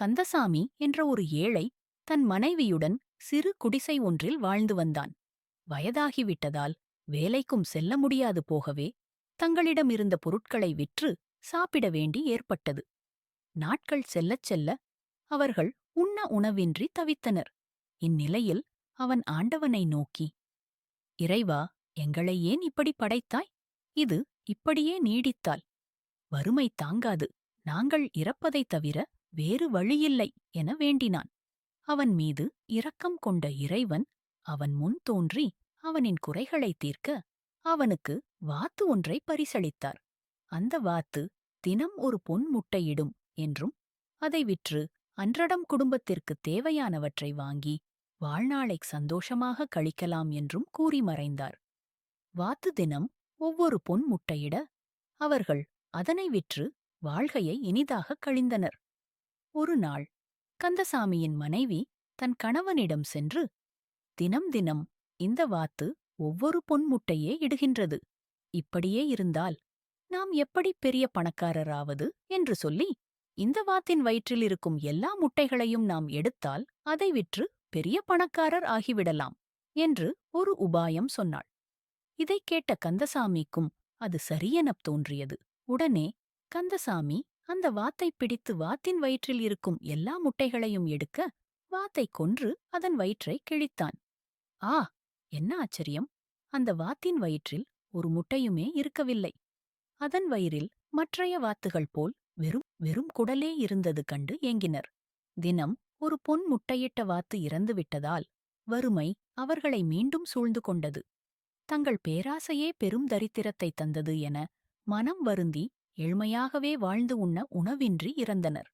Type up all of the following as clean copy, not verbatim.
கந்தசாமி என்ற ஒரு ஏழை தன் மனைவியுடன் சிறு குடிசை ஒன்றில் வாழ்ந்து வந்தான். வயதாகிவிட்டதால் வேலைக்கும் செல்ல முடியாது போகவே தங்களிடமிருந்த பொருட்களை விற்று சாப்பிட வேண்டி ஏற்பட்டது. நாட்கள் செல்லச் செல்ல அவர்கள் உண்ண உணவின்றி தவித்தனர். இந்நிலையில் அவன் ஆண்டவனை நோக்கி, இறைவா, எங்களை ஏன் இப்படி படைத்தாய்? இது இப்படியே நீடித்தால் வறுமை தாங்காது, நாங்கள் இறப்பதைத் தவிர வேறு வழியில்லை என வேண்டினான். அவன் மீது இரக்கம் கொண்ட இறைவன் அவன் முன் தோன்றி அவனின் குறைகளைத் தீர்க்க அவனுக்கு வாத்து ஒன்றை பரிசளித்தார். அந்த வாத்து தினம் ஒரு பொன் முட்டையிடும் என்றும் அதை விற்று அன்றடம் குடும்பத்திற்குத் தேவையானவற்றை வாங்கி வாழ்நாளைச் சந்தோஷமாக கழிக்கலாம் என்றும் கூறி மறைந்தார். வாத்து தினம் ஒவ்வொரு பொன் முட்டையிட அவர்கள் அதனை விற்று வாழ்கையை இனிதாகக் கழிந்தனர். ஒரு நாள் கந்தசாமியின் மனைவி தன் கணவனிடம் சென்று, தினம் தினம் இந்த வாத்து ஒவ்வொரு பொன் முட்டையே இடுகின்றது. இப்படியே இருந்தால் நாம் எப்படி பெரிய பணக்காரராவது என்று சொல்லி, இந்த வாத்தின் வயிற்றில் இருக்கும் எல்லா முட்டைகளையும் நாம் எடுத்தால் அதை விற்று பெரிய பணக்காரர் ஆகிவிடலாம் என்று ஒரு உபாயம் சொன்னாள். இதைக் கேட்ட கந்தசாமிக்கும் அது சரியெனத் தோன்றியது. உடனே கந்தசாமி அந்த வாத்தைப் பிடித்து வாத்தின் வயிற்றில் இருக்கும் எல்லா முட்டைகளையும் எடுக்க வாத்தைக் கொன்று அதன் வயிற்றைக் கிழித்தான். ஆ, என்ன ஆச்சரியம்! அந்த வாத்தின் வயிற்றில் ஒரு முட்டையுமே இருக்கவில்லை. அதன் வயிறில் மற்றைய வாத்துகள் போல் வெறும் வெறும் குடலே இருந்தது கண்டு ஏங்கினர். தினம் ஒரு பொன் முட்டையிட்ட வாத்து இறந்துவிட்டதால் வறுமை அவர்களை மீண்டும் சூழ்ந்து கொண்டது. தங்கள் பேராசையே பெரும் தரித்திரத்தைத் தந்தது என மனம் வருந்தி ஏழ்மையாகவே வாழ்ந்து உண்ண உணவின்றி இறந்தனர்.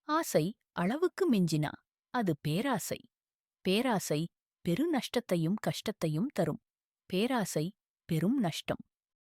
ஆசை அளவுக்கு மிஞ்சினா அது பேராசை. பேராசை பெரு நஷ்டத்தையும் கஷ்டத்தையும் தரும். பேராசை பெரும் நஷ்டம்.